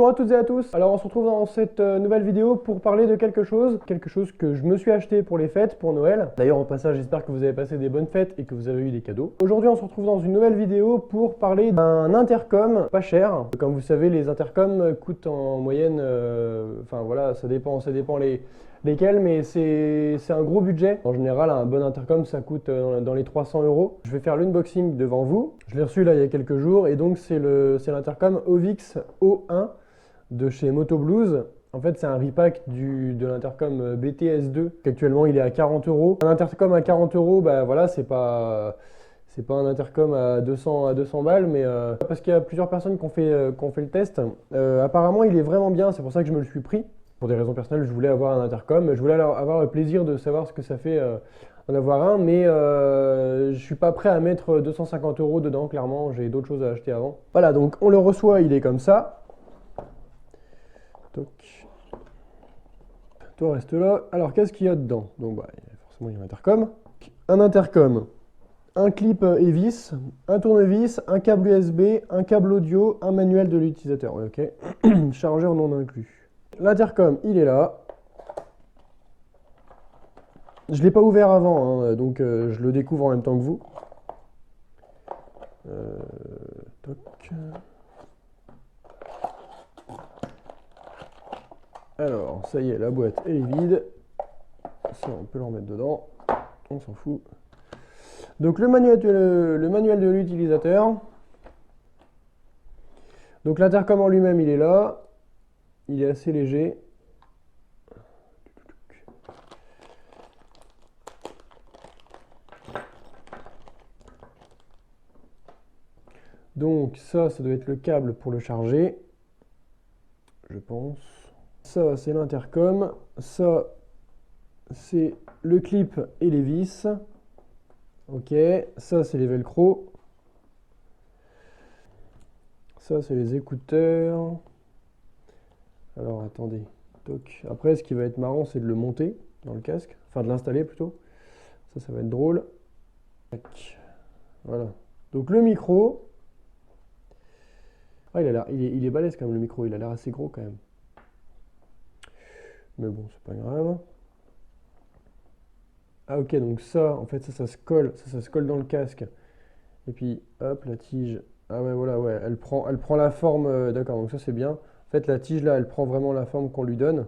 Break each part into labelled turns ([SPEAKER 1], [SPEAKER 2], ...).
[SPEAKER 1] Bonjour à toutes et à tous. Alors on se retrouve dans cette nouvelle vidéo pour parler de quelque chose que je me suis acheté pour les fêtes, pour Noël. D'ailleurs au passage j'espère que vous avez passé des bonnes fêtes et que vous avez eu des cadeaux. Aujourd'hui on se retrouve dans une nouvelle vidéo pour parler d'un intercom pas cher. Comme vous savez les intercoms coûtent en moyenne, enfin voilà ça dépend lesquels, mais c'est un gros budget. En général, un bon intercom, ça coûte dans les 300 €. Je vais faire l'unboxing devant vous. Je l'ai reçu là il y a quelques jours et donc c'est l'intercom Ovix O1 de chez Moto Blues. En fait, c'est un repack de l'intercom BTS2. Actuellement, il est à 40 €. Un intercom à 40 €, bah voilà, c'est pas un intercom à 200 balles, mais parce qu'il y a plusieurs personnes qui ont fait le test. Apparemment, il est vraiment bien, c'est pour ça que je me le suis pris. Pour des raisons personnelles, je voulais avoir un intercom. Je voulais avoir le plaisir de savoir ce que ça fait d'en avoir un, mais je suis pas prêt à mettre 250 € dedans, clairement. J'ai d'autres choses à acheter avant. Voilà, donc on le reçoit, il est comme ça. Toc. Toi, reste là. Alors, qu'est-ce qu'il y a dedans? Donc, bah, forcément, il y a un intercom. Un intercom, un clip et vis, un tournevis, un câble USB, un câble audio, un manuel de l'utilisateur. Ouais, ok. Chargeur non inclus. L'intercom, il est là. Je ne l'ai pas ouvert avant, hein, donc je le découvre en même temps que vous. Toc. Alors, ça y est, la boîte est vide. Ça, on peut l'en mettre dedans. On s'en fout. Donc, le manuel de l'utilisateur. Donc, l'intercom en lui-même, il est là. Il est assez léger. Donc ça doit être le câble pour le charger, je pense. Ça, c'est l'intercom. Ça, c'est le clip et les vis. Ok. Ça, c'est les velcro. Ça, c'est les écouteurs. Alors, attendez. Toc. Après, ce qui va être marrant, c'est de le monter dans le casque. Enfin, de l'installer plutôt. Ça va être drôle. Tac. Voilà. Donc, le micro. Ah, il est balèze quand même le micro, il a l'air assez gros quand même. Mais bon, c'est pas grave. Ah ok, donc ça, en fait, ça se colle, ça se colle dans le casque. Et puis, hop, la tige. Ah ouais, voilà, ouais, elle prend la forme, d'accord, donc ça c'est bien. En fait, la tige là, elle prend vraiment la forme qu'on lui donne.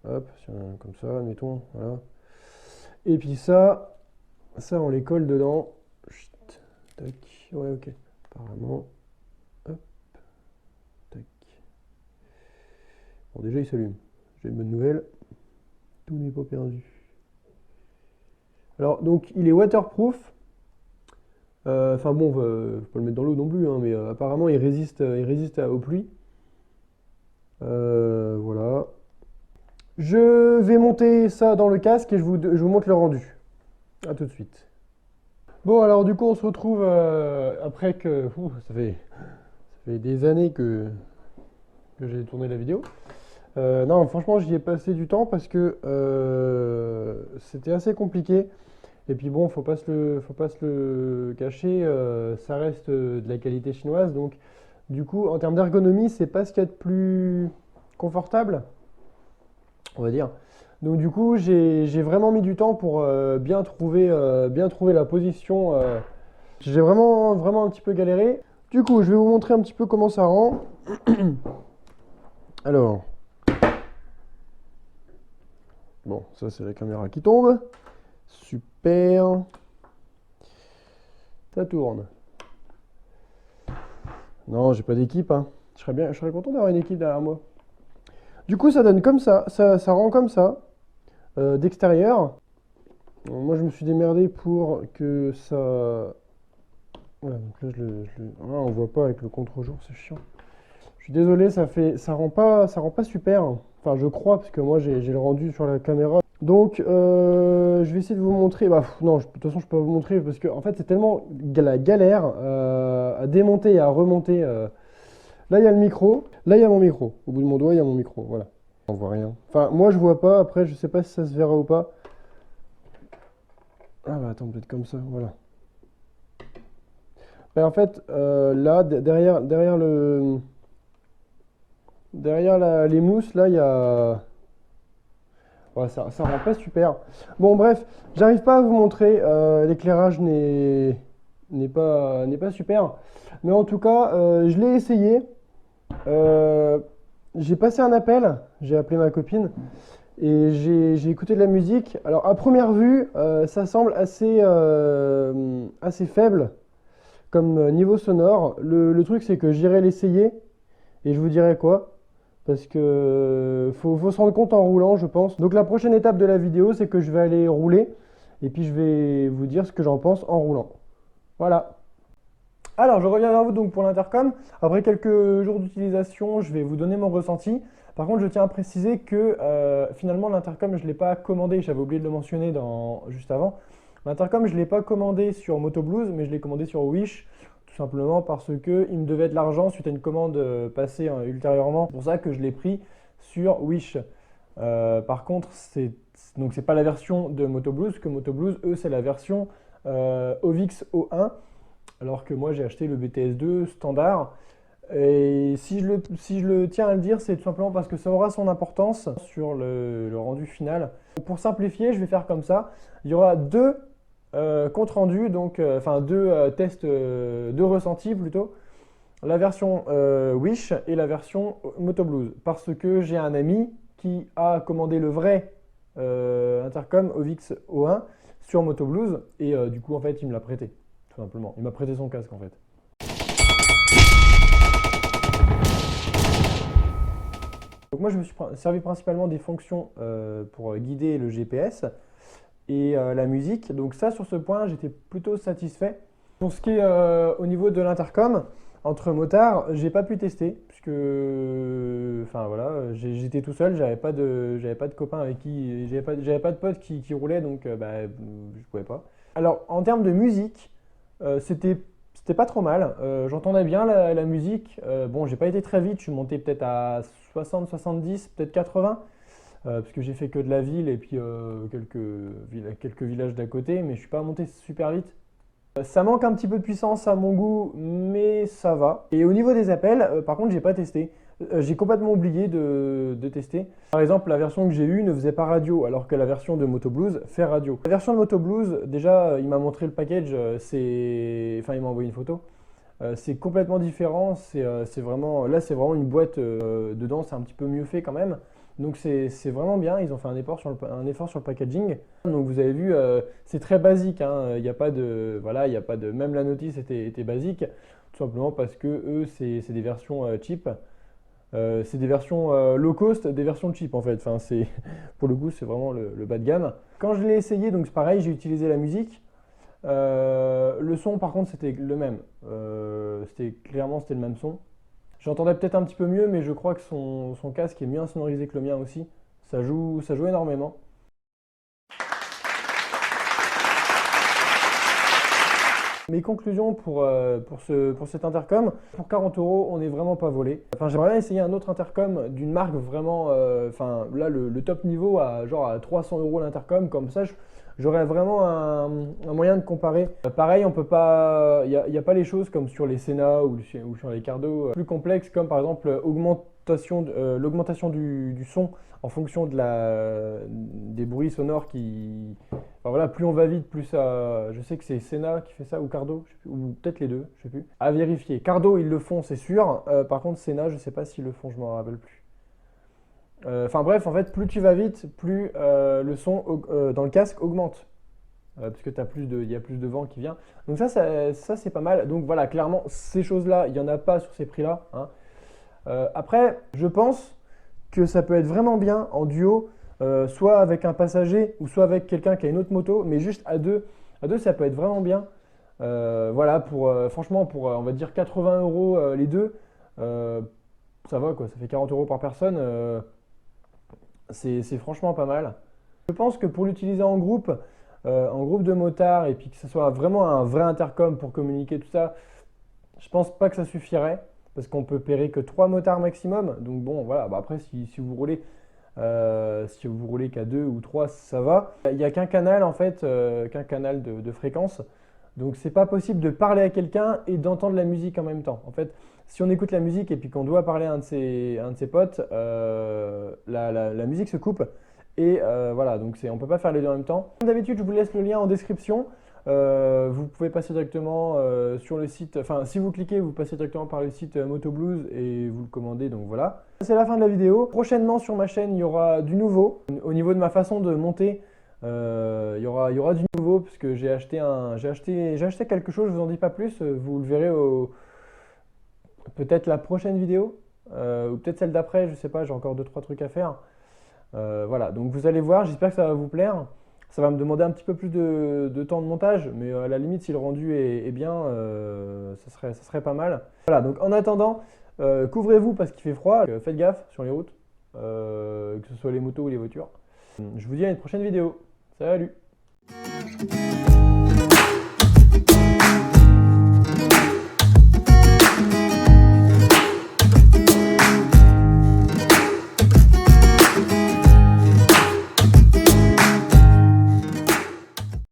[SPEAKER 1] Hop, comme ça, admettons, voilà. Et puis ça, on les colle dedans. Chut, tac, ouais, ok, apparemment. Bon, déjà, il s'allume. J'ai une bonne nouvelle. Tout n'est pas perdu. Alors, donc, il est waterproof. Enfin bon, faut pas le mettre dans l'eau non plus, hein, mais apparemment, il résiste aux pluies. Voilà. Je vais monter ça dans le casque et je vous montre le rendu. A tout de suite. Bon, alors du coup, on se retrouve après que... ça fait des années que j'ai tourné la vidéo. Non, franchement, j'y ai passé du temps parce que c'était assez compliqué. Et puis bon, faut pas se le cacher, ça reste de la qualité chinoise. Donc, du coup, en termes d'ergonomie, c'est pas ce qu'il y a de plus confortable, on va dire. Donc, du coup, j'ai vraiment mis du temps pour bien trouver la position. J'ai vraiment un petit peu galéré. Du coup, je vais vous montrer un petit peu comment ça rend. Alors. Bon, ça c'est la caméra qui tombe. Super. Ça tourne. Non, j'ai pas d'équipe, hein. Je serais content d'avoir une équipe derrière moi. Du coup, ça donne comme ça. Ça rend comme ça. D'extérieur. Moi, je me suis démerdé pour que ça... Voilà, donc là, ah, on voit pas avec le contre-jour, c'est chiant. Je suis désolé, ça rend pas super. Enfin, je crois, parce que moi, j'ai le rendu sur la caméra. Donc, je vais essayer de vous montrer. Bah, non, de toute façon, je peux pas vous montrer parce que, en fait, c'est tellement la galère à démonter et à remonter. Là, il y a le micro. Là, il y a mon micro. Au bout de mon doigt, il y a mon micro. Voilà. On voit rien. Enfin, moi, je vois pas. Après, je sais pas si ça se verra ou pas. Ah, bah, attends, peut-être comme ça. Voilà. Ben, en fait, là, derrière le... Derrière les mousses, là, il y a... Ouais, ça rend pas super. Bon, bref, j'arrive pas à vous montrer. L'éclairage n'est pas super. Mais en tout cas, je l'ai essayé. Euh, j'ai passé un appel. J'ai appelé ma copine. Et j'ai écouté de la musique. Alors, à première vue, ça semble assez faible comme niveau sonore. Le truc, c'est que j'irai l'essayer et je vous dirai quoi. Parce que faut se rendre compte en roulant, je pense. Donc, la prochaine étape de la vidéo, c'est que je vais aller rouler. Et puis, je vais vous dire ce que j'en pense en roulant. Voilà. Alors, je reviens vers vous donc pour l'intercom. Après quelques jours d'utilisation, je vais vous donner mon ressenti. Par contre, je tiens à préciser que finalement, l'intercom, je ne l'ai pas commandé. J'avais oublié de le mentionner juste avant. L'intercom, je ne l'ai pas commandé sur MotoBlues, mais je l'ai commandé sur Wish. Tout simplement parce qu'il me devait de l'argent suite à une commande passée ultérieurement. C'est pour ça que je l'ai pris sur Wish. Par contre, donc c'est pas la version de MotoBlues, que MotoBlues, eux, c'est la version Ovix O1. Alors que moi j'ai acheté le BTS2 standard. Et si je le tiens à le dire, c'est tout simplement parce que ça aura son importance sur le rendu final. Pour simplifier, je vais faire comme ça. Il y aura deux comptes rendus, donc enfin deux tests de ressenti plutôt. La version Wish et la version MotoBlues. Parce que j'ai un ami qui a commandé le vrai intercom Ovix O1 sur MotoBlues et du coup en fait il me l'a prêté. Tout simplement. Il m'a prêté son casque en fait. Donc moi je me suis servi principalement des fonctions pour guider le GPS et la musique. Donc ça sur ce point j'étais plutôt satisfait. Pour ce qui est au niveau de l'intercom, entre motards, j'ai pas pu tester puisque enfin voilà, j'étais tout seul, j'avais pas de copains avec qui, j'avais pas de potes qui roulaient donc bah, je pouvais pas. Alors en termes de musique, c'était pas trop mal. J'entendais bien la musique. Bon, j'ai pas été très vite. Je suis monté peut-être à 60, 70, peut-être 80. Parce que j'ai fait que de la ville et puis quelques villages d'à côté. Mais je suis pas monté super vite. Ça manque un petit peu de puissance à mon goût, mais ça va. Et au niveau des appels, par contre, j'ai pas testé. J'ai complètement oublié de tester. Par exemple, la version que j'ai eue ne faisait pas radio, alors que la version de MotoBlues fait radio. La version de MotoBlues, déjà, il m'a montré le package, enfin, il m'a envoyé une photo. C'est complètement différent. C'est vraiment, là, c'est vraiment une boîte dedans, c'est un petit peu mieux fait quand même. Donc c'est vraiment bien, ils ont fait un effort sur le packaging. Donc vous avez vu, c'est très basique, hein. Il n'y a pas de, voilà, il y a pas de, même la notice était basique, tout simplement parce que eux c'est des versions cheap. C'est des versions low cost, des versions cheap en fait. Enfin, pour le coup, c'est vraiment le bas de gamme. Quand je l'ai essayé, donc c'est pareil, j'ai utilisé la musique. Le son, par contre, c'était le même. Clairement, c'était le même son. J'entendais peut-être un petit peu mieux, mais je crois que son casque est mieux insonorisé que le mien aussi. Ça joue énormément. Mes conclusions pour cet intercom, pour 40 €, on n'est vraiment pas volé. Enfin, j'aimerais bien essayer un autre intercom d'une marque vraiment, enfin là le top niveau à genre à 300 € l'intercom, comme ça j'aurais vraiment un moyen de comparer. Pareil, on peut pas, il y a pas les choses comme sur les Senna ou sur les Cardo plus complexes, comme par exemple l'augmentation du son en fonction des bruits sonores qui. Enfin voilà, plus on va vite, plus ça. Je sais que c'est Senna qui fait ça ou Cardo, je sais plus, ou peut-être les deux, je sais plus. À vérifier. Cardo, ils le font, c'est sûr. Par contre, Senna, je sais pas s'ils le font, je m'en rappelle plus. Enfin bref, en fait, plus tu vas vite, plus le son dans le casque augmente. Parce que il y a plus de vent qui vient. Donc ça c'est pas mal. Donc voilà, clairement, ces choses-là, il n'y en a pas sur ces prix-là, hein. Après, je pense que ça peut être vraiment bien en duo, soit avec un passager ou soit avec quelqu'un qui a une autre moto, mais juste à deux. À deux, ça peut être vraiment bien. Voilà, franchement, pour on va dire 80 € les deux, ça va quoi, ça fait 40 € par personne. C'est franchement pas mal. Je pense que pour l'utiliser en groupe de motards, et puis que ce soit vraiment un vrai intercom pour communiquer tout ça, je pense pas que ça suffirait. Parce qu'on peut pairer que 3 motards maximum. Donc bon, voilà. Bah après, si vous roulez qu'à 2 ou 3, ça va. Il n'y a qu'un canal en fait, qu'un canal de fréquence. Donc c'est pas possible de parler à quelqu'un et d'entendre la musique en même temps. En fait, si on écoute la musique et puis qu'on doit parler à un de ses potes, la musique se coupe. Et voilà, donc on ne peut pas faire les deux en même temps. Comme d'habitude, je vous laisse le lien en description. Vous pouvez passer directement sur le site, enfin si vous cliquez, vous passez directement par le site MotoBlues et vous le commandez, donc voilà. C'est la fin de la vidéo. Prochainement sur ma chaîne, il y aura du nouveau. Au niveau de ma façon de monter, il y aura du nouveau puisque j'ai acheté quelque chose, je vous en dis pas plus, vous le verrez peut-être la prochaine vidéo, ou peut-être celle d'après, je sais pas, j'ai encore 2-3 trucs à faire. Voilà, donc vous allez voir, j'espère que ça va vous plaire. Ça va me demander un petit peu plus de temps de montage, mais à la limite, si le rendu est bien, ça serait pas mal. Voilà, donc en attendant, couvrez-vous parce qu'il fait froid, faites gaffe sur les routes, que ce soit les motos ou les voitures. Je vous dis à une prochaine vidéo. Salut!